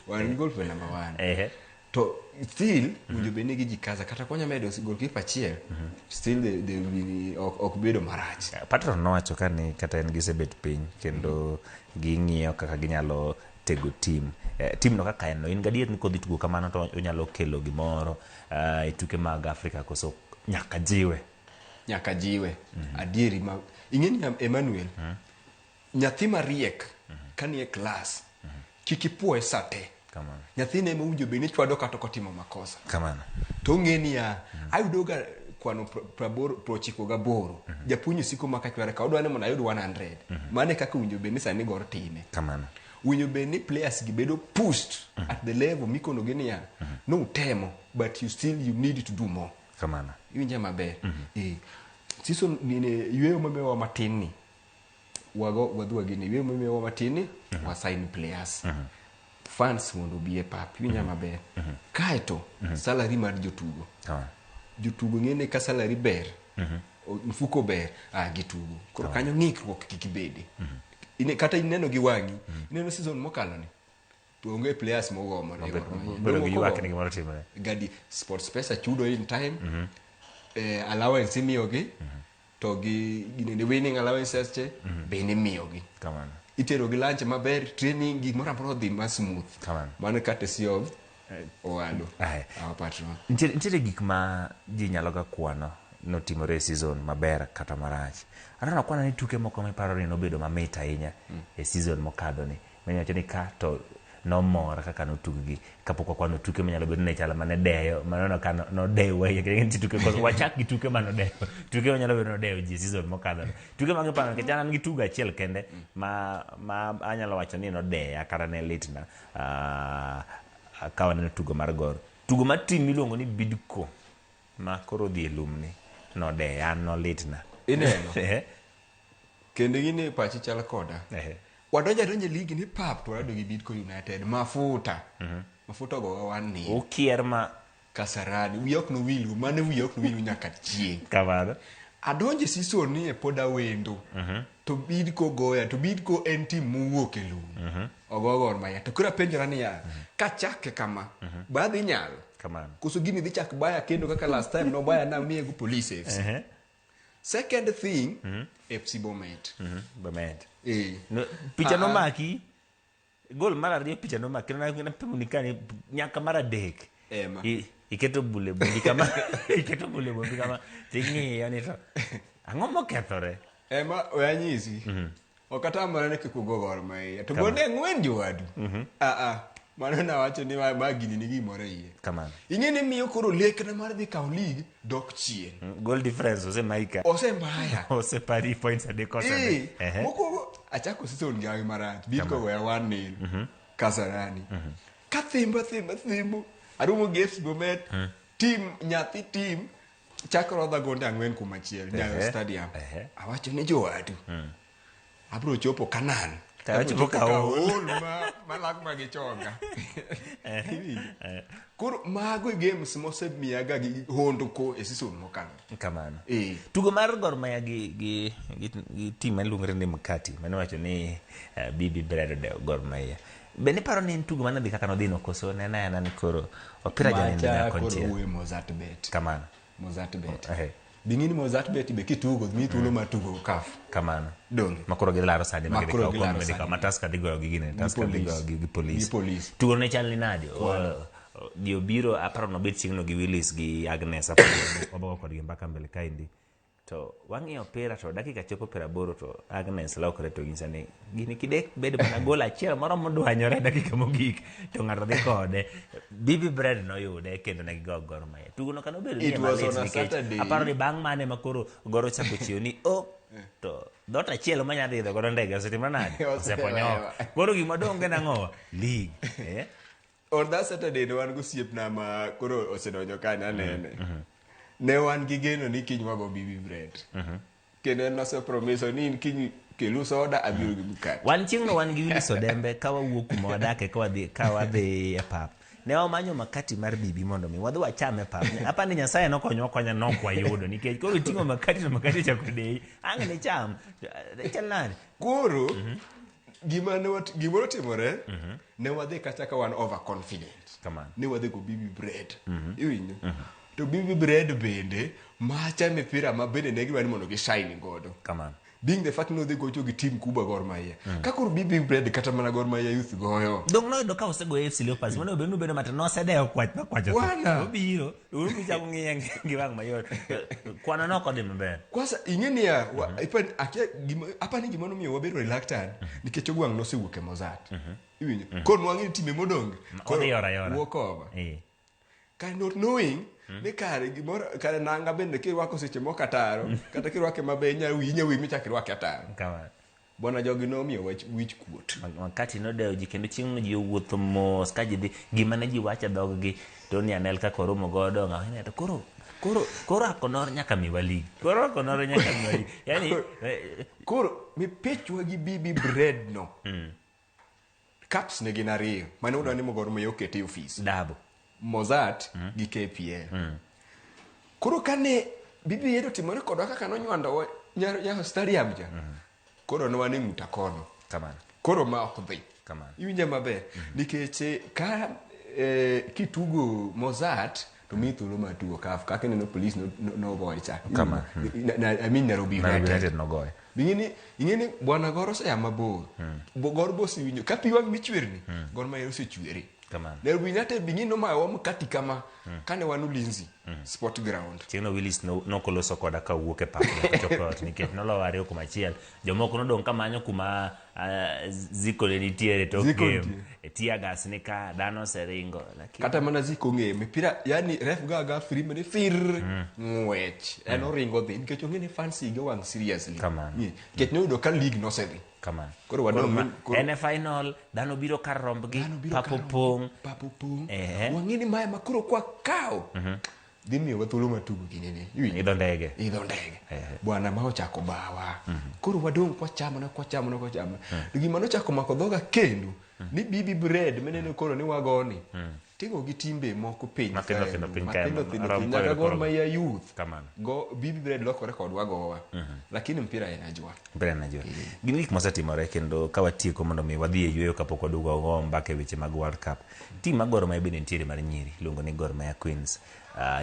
wan goalkeeper number 1 to still winjo bene gi jikaza kata konya medo goalkeeper achiel still they ok bedo marach. Patron nowacho kani kata en gisebet piny kendo ging'iyo kaka ginyalo tego team no kaka en no in gadier ni kodhi tugo kamano to onyalo kelo gimoro e tuke mag Afrika koso nyaka jiwe adieri ma ing'eni Emmanuel nyathi mariek kanie class kikipuoe sate kamano nyathine mawinjo beni chwado kata kotimo makosa kamano to ng'eni ya ayudoga kwano 98 japuonj siko makachwara ka odwane mondo ayud 100 mane kaka winjo beni sani Gor time kamano winjo beni players gibedo pushed at the level mikono geni ya no utemo but you need to do more kamano winja maber season nine yweyo mamewa matini wadhua gini yweyo mamewa matini wa sign players fans mondo bie pap winja maber kaeto salary mar jotugo ng'ene ka salary ber mfuko ber gitugo koro kanyo ng'ikruok kikibede kata ineno gi wangi ineno season mokalo ni to onge players mogomo ne bero gi yuak ni gimoro timore gadi sports pesa chudo in time allowance imiyogi to gi nende winning allowances che bende miyogi kamano itero gi lunch maber training gi mora mora dhi ma smooth kamano mano kate siov owalo patron nitiere gik ma ji nyalo ga kwano notimore season maber kata marach anana kwana ni tuke moko miparo ni nobedo mamit ahinya e season mokadho ni menyacho ni ka to nomora kaka notuggi kapok kwano tuke manyalo bedo ne chala mane deyo manono ka nodeyo ngi tuke koso wachak gi tuke manodeyo tuke manyalo bedo nodeyo ji season mokadho tuke mangiparo ke chana ngi tuga achiel kende ma anyalo wacho ni nodeya kata ne litna kawane tugo mar Gor tugo mar team miluongo ni Bidco ma koro dhi lumni nodeya no litna ineno kende gini pachi chala koda wadonja ligi ni pap to wado gi Bidco United mafuta go wani ukier ma Kasarani wiyok no wilu mane wiyok no wilu nyaka chieng kamano adonje season ni e poda wendo to Bidco goya to Bidco en team muwuok e lum Gor Mahia to kura penjora ni ya ka chake kama badhi nyalo kamano kuso gini dhi chak baya kendo kaka last time no baya na miye go Police FC second thing FC Bomet no picha no maki gol mara rie picha no maki na pumunikani nyaka mara dek iketo bule kama iketo bule kama tingi yani to angomo kethore ema oyanyisi okata mara ne kikugo Gor Mahia to bonde ngwen jowadu mano na wacho ni ma gini ni gimoro iye kamano ing'eni miyo koro lekna mar dhi kaw league dok chien goal difference osemaika osepari points adek osede moko achako season gawi marach Bidco goya 1-0 Kasarani ka thimbo arumo games Bomet team chakro dha gonde ang'wen kuma chiel Nyayo Stadium awacho ni jowadu abro chopo Kanan tawacho kaol malak magichonga koro mago games mosemiyaga gi hondo ko e season mokalo kamano tugo mar Gor Mahia gi team miluongo ni Mkati mane wacho ni Bibi Bread de Gor Mahia bende paro ni tugo mane dhi kaka nodhino koso nena ni koro opira jani na kontia koro Mozart bet kamano Mozart bet bingini Mozart beti be kitugo mi thuolo mar tugo kaf kamano donge makoro gilaro sani Makoro gilaro magidika sani. mataska dhigoyo gi gine taska dhigoyo gi police Gi police. tugo ne chal ni nadi dio biro aparo no bet chieng'no gi Willis gi Agnes aparo wabago kodgi mbaka mbele kaindi to wang'iyo opira to dakika chopo 80 to Agnes lokore to nyisa ni gini kidek bedo mana gol achiel moro modwanyore dakika mogik to ng'ato dhi kode Bibi Bread noyude kendo ne gigo Gor Mahia tugono kano bedo It was on a Saturday. aparo ni bang' mane makoro Gor ochako chiyo ni to dhot achiel manyadhi idho godo ndege osetimo nade oseponyo koro gima donge nang'owa league on that Saturday ne wan gosiepna ma koro osedonjo kanyo anene ne wan gi geno ni kiny wago Bibi Bread kendo en nosepromiso ni kiny kelu soda abiro gi mkate wan chieng'no wan gi Willis Odembe ka wawuok kuma wadake ka wadhi e pap ne wamanyo makati mar Bibi mondo mi wadhi wachame pap apa ni Nyasaye nokonyo konya nokwayudo nikech koro ting'o makati to makati chako dei ang' ne cham chal nade koro gimoro timore ne wadhi kata ka wan overconfident kamano ne wadhi go Bibi Bread iwinjo to Bibi Bread bende macha mipira ma bende ne gidwani mondo gi shine godo kamano being the fact no dhi gocho gi team kubwa Gor Mahia ka koro Bibi Bread kata mana Gor Mahia youth goyo dong noyudo ka osego AFC Leopards mane obedo bedo mata nosedeo kwacho Wana. obiro uru chako ng'iye gi wang' mayot kwana noko dhi maber kwanza ingenia apa ni gimano miyo wabedo reluctant nikech ogwang' nosewuok e Mozart iwinjo koro nwang'e time modonge odhi yora walk over eh kind not knowing ni kare gimoro kare nanga bende kirwako seche moko ataro kata kirwake maber inyawi michak irwake ataro kamano bwana jogi nomiyo wich kuot makati nodeo ji kendo chieng'no ji owuotho mos ka ji dhi gima ne ji wacho dhog gi to ni anel ka koromo godo ng'awene to koro akonor nyaka miwa ligi koro akonor nyaka miwa ligi yani koro mipechwa gi Bibi Bread no caps ne gin ariyo mane udwa ni Gor Mahia okete office dabo Mozart gi KPL koro kane Bibi yedo timore kodwa kaka nonywando nya stadium ja koro no wane muta kono kamano koro ma ok dhi kamano iwinja maber nikech ka kitugo Mozart to mi thuolo mar tugo kaf kaka neno police no goye cha Kamano. I mean Nairobi United nogoye ingeni bwana Gor osea mabor Gor bosi winjo ka piwang michwerni Gor Mahia osechwere kamano Nairobi United bingin no mawa mkati kama kane wan Ulinzi sport ground chieng'no Willis nokoloso koda ka wuok e pap chokot nikech noloo ariyo kuom achiel jomoko nodong' kamanyo kuma Ziko ne nitiere tok game tia gas ni ka dhano oseringo lakini kata mana Ziko ng'e mipira yani ref ga free mane fir ng'wech en oringo dhi nikech ong'e ni fancy go wang seriously Kamano. nikech noyudo ka league nosedhi kamano koro wadong' en final dhano biro kar rombgi papo pong' wang'e ni maya makoro kwa kao dhi miyowa thuolo mar tugo ginene idho ndege bwana ma ochako bawa koro wadong' kwachamo to gima nochako mako dhoga kendo ni Bibi Bread menene koro ni wagoni tigo gi timbe moko piny Mathindo piny kae, nyaka Gor Mahia youth kamano Bibi Bread lokore kodwa gowa lakini mpira en ajwa gin gik mosetimore kendo ka watieko mondo mi wadhi e yueyo kapok waduogo go mbaka e weche mag World Cup tim mag Gor Mahia bende nitiere mar nyiri iluongo ni Gor Mahia Queens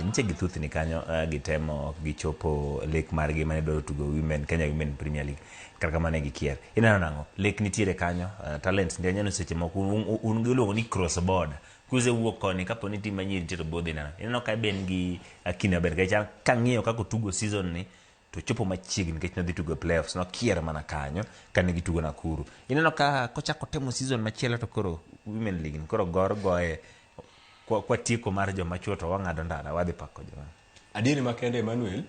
niche githuthni kanyo gitemo gichopo lek margi mane dwaro tugo women Kenya Women Premier League kar kamane gikier ineno nang'o lek nitiere kanyo talent ndi anyano seche moko un giluongo ni cross border kuze wuok koni kapo ni tim manyiri nitiere bodhi nana ineno ka ben gi akina ben ka ng'iyo kako tugo season ni to chopo machiegni nikech nodhi tugo playoffs nokier mana kanyo kane gitugo Nakuru ineno ka kochako temo season machielo to koro Women League koro Gor goye kwa tieko mar joma chuo to wang'ado ndara wadhi pako joma adieri makende Emmanuel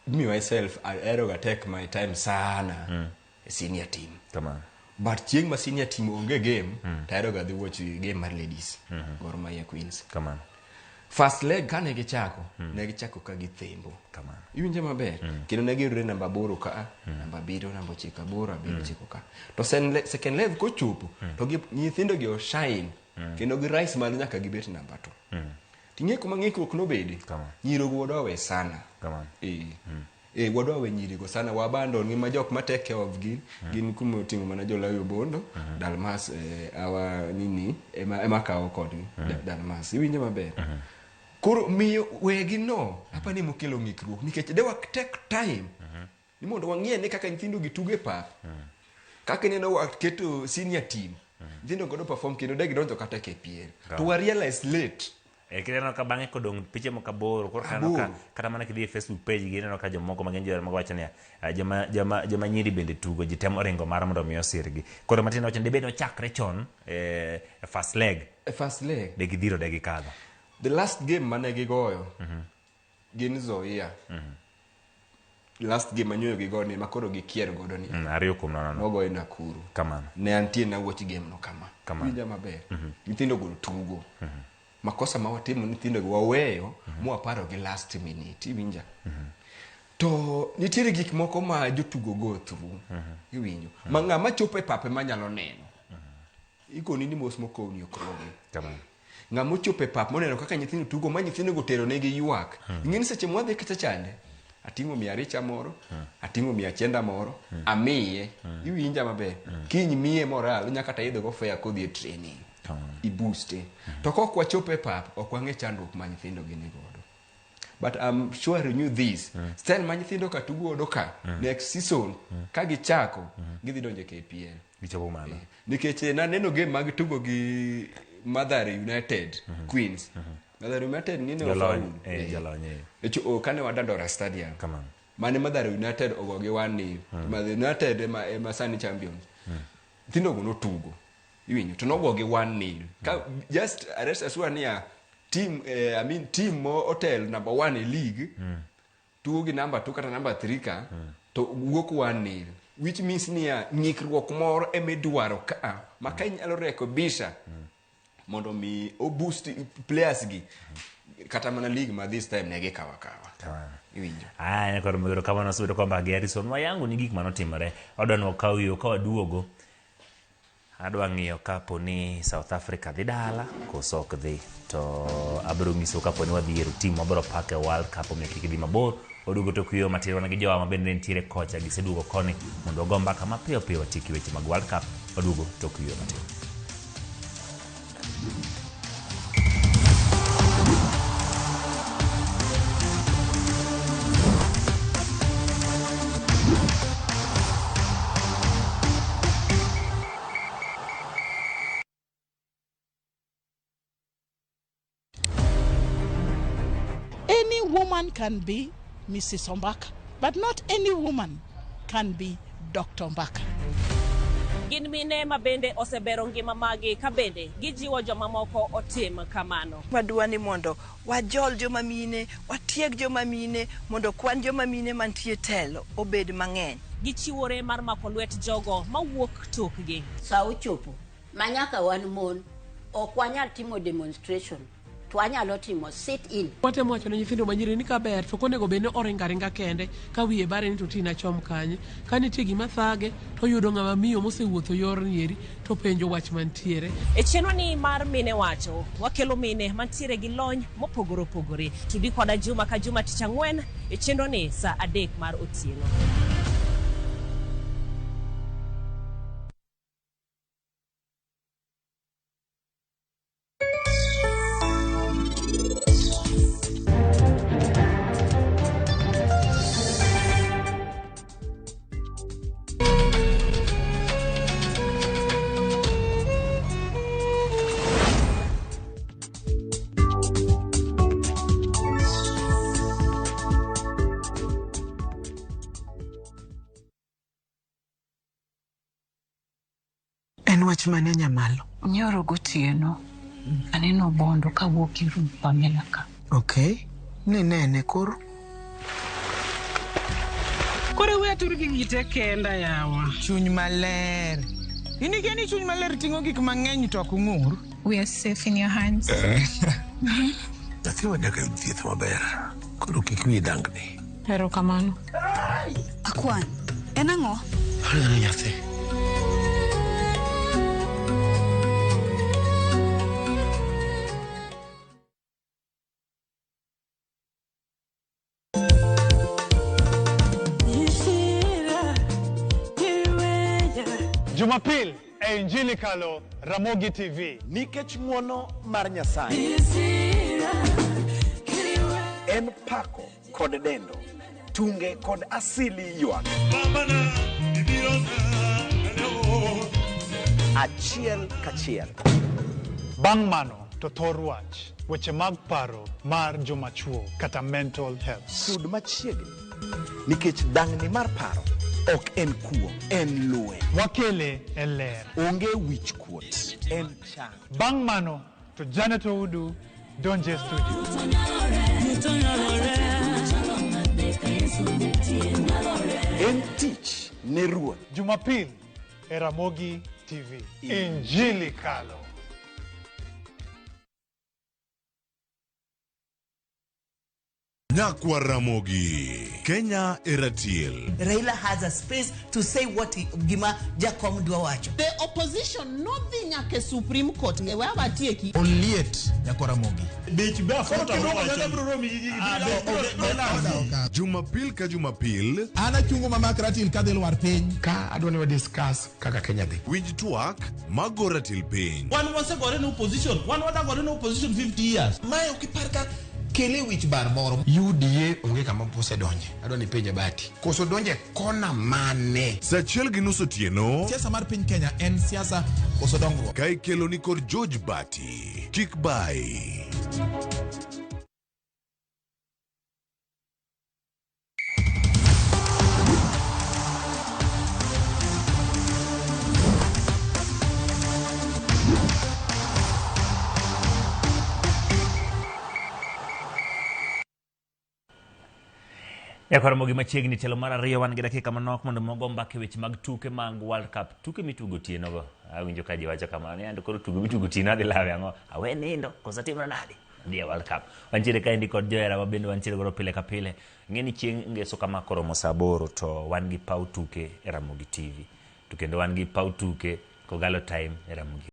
me myself I eroga take my time sana senior team tamam but chieng ma senior team onge game taeroga dhi watch game mar ladies Gor Mahia Queens kamano first leg kane gichako ne gichako ka githembo kamano iwinje maber kendo ne giyudore namba 8 ka namba 7 namba 9 8 9 ka to second leg kochopo to nyithindo gi shine kendo gi rise malo nyaka gibet namba 2 ting'e kuma ng'ikruok nobedi nyirogo wadowe sana kamano wadowe nyirigo sana wabando ngima jok ma take care of gin kuma oting'o mana Jolayo Bondo Dalmas awa nini ema kawo kodgi Dalmas iwinje maber Koro miyo wegi no apa ni mokelo ngikruok nikech de wak take time ni mondo wang'ie ni kaka nyithindo gituge pap kaka neno waketo senior team nyithindo godo perform kendo de gidonjo kata KPL to we realize late kineno ka bang'e kodong piche moko aboro koro kata mana kidhi e Facebook page gineno ka jomoko magin jower mag wacho ni joma nyiri bende tugo ji temo ringo mar mondo mi osirgi koro matin wacho ni bende ochakre chon first leg de gidhiro de gikadho the last game mane gigoyo gin Zoia last game manyoyo gigoyo ni makoro gikier godo ni 2-0 nogoyo Nakuru kamano ne antie na watch game no kama winja maber nyithindo gol tugo makosa ma watimo nyithindo waweyo mwaparo gi last minute iwinja to nitiere gik moko ma jotugo go through iwinjo ma ng'ama chopo e pape manyalo neno ikoni ni mos mokoni okrogi kamano ng'ama chopo e pap moneno kaka nyithindo tugo ma nyithindo go tero negi ywak ing'eni seche mwadhi kata chande ating'o 200 moro ating'o 100 moro amiye iwinja maber kiny miye moral nyaka ta idho go fare kodhi e training ibooste to kok wachope pap ok wang'e chandruok ma nyithindo gini godo but I'm sure you this style ma nyithindo ka tugo godo ka next season ka gichako gidhi donje KPL gichopo malo nikech na neno game mag tugo gi Mother United Queens Mother United nini jalonye kane wadandora stadium kamano mane Mother United ogogi 1-0 Mother United ma sani champions nyithindo go no tugo iwinjo to nogogi 1-0 ka just arrest aswa niya team team mo hotel number 1 e league tugo gi number 2 kata number 3 ka to wuok 1-0 which means niya ng'ikruok moro emidwaro ka maka inyalo rekebisha mondo mi o boost players gi kata mana league ma this time nege kawa iwinjo ne koro mero kama nasudo kwamba Garrison wayangu ni gik manotimore odano kaw yo ka waduogo adwa ng'iyo kapo ni South Africa dhi dala koso ok dhi to abiro nyiso kapo ni wadhi yiero team mabiro pake World Cup omiyo kik dhi mabor oduogo to kuyo matin wana gi jowa mabende nitiere kocha giseduogo koni mondo ogo mbaka mapiyo piyo watiki weche mag World Cup oduogo to kuyo matin Woman can be Mrs. Ombaka, but not any woman can be Dr. Ombaka. Gin mine mabende osebero ngima magi kabende gijiwo joma moko otim kamano. Wadwani mondo wajol joma mine, watieg joma mine mondo kwan joma mine mantie telo obed mang'eny. Gichiwore mar mako lwet jogo mawuok tokgi. Sa ochopo manyaka wan mon ok wanyal timo demonstration. Wanyalo timo sit in. Watemo wacho ne nyithindo manyiri ni kaber to konego bene oringa kende ka wiye bare ni to tina chom kanye ka nitie gima thage to yudo ng'ama miyo mosewuotho yor nieri to penjo wach mantiere e chenro ni mar mine wacho wakelo mine mantiere gi lony mopogore opogore tudi koda juma ka juma tich ang'wen e chenro ni sa 3 mar otieno. Wach mane nyamalo? Nyoro gotieno. Aneno bondo ka wuok iru Pamela ka. Okay. Nene koro. Kore we aturu gi ngite kenda yawa. Chuny maler. Ini geni chuny maler tingo gik mang'eny to ok ng'ur. We are safe in your hands. Nathi wadaka yud thieth maber. Koro kik wi dangni. Hero kamano. Akwan. En ang'o? Hore nyathi. Jumapil e Injili kalo Ramogi TV. Nikech ng'wono mar Nyasaye. en pako kod dendo, tunge kod asili ywak. Achiel kachiel. Bang' mano to thor wach, weche mag paro mar jomachuo kata mental health. Sud machiegni, nikech dang'ni mar paro ok en kuo, en luwe. Wakele e ler. Onge wich kuot, en chang. Bang' mano to Janet Oudu donje studio. En tich ne ruoth. Jumapil e Ramogi TV. Injili kalo. Nyakwa Ramogi, Kenya Eratiel. Raila has a space to say what Gima Jakom Dwawacho. The opposition not the nyake Supreme Court ngewe abatieki. Onliet Nyakwa Ramogi. Jumapil ka Jumapil. Ana chungo mama Ratil kadel war piny. Ka adwani wa discuss kaka Kenya dhi. Wij twak mago Ratil piny. One was gore no opposition. One was gore no opposition 50 years. Mae ukiparka kele wich bar moro. UDA onge kama pose donje. Adwani penje bati. Koso donje kona mane. Sachiel gi nusu tieno. Siasa mar piny Kenya en siasa koso dongruok. Kai kelo ni kod George Bati. Kik bai. Yakora machiegni telo mar ariyo wan gi dakika manok mondo mogo mbake weche mag tuke mag World Cup. Tuke mitugo tieno go. Awinjo ka ji wacho kamano. Ando koro tugo mitugo tieno adhi lawe ang'o. Awe nindo kosa timre nade. Ndiye World Cup. Wanchire ka indi kod joera mabende wanchire goro pile ka pile. Ngeni chieng' ngeso kama koromo saa 8 to wan gi pau tuke e Ramogi TV. To kendo wan gi pau tuke kogalo time e Ramogi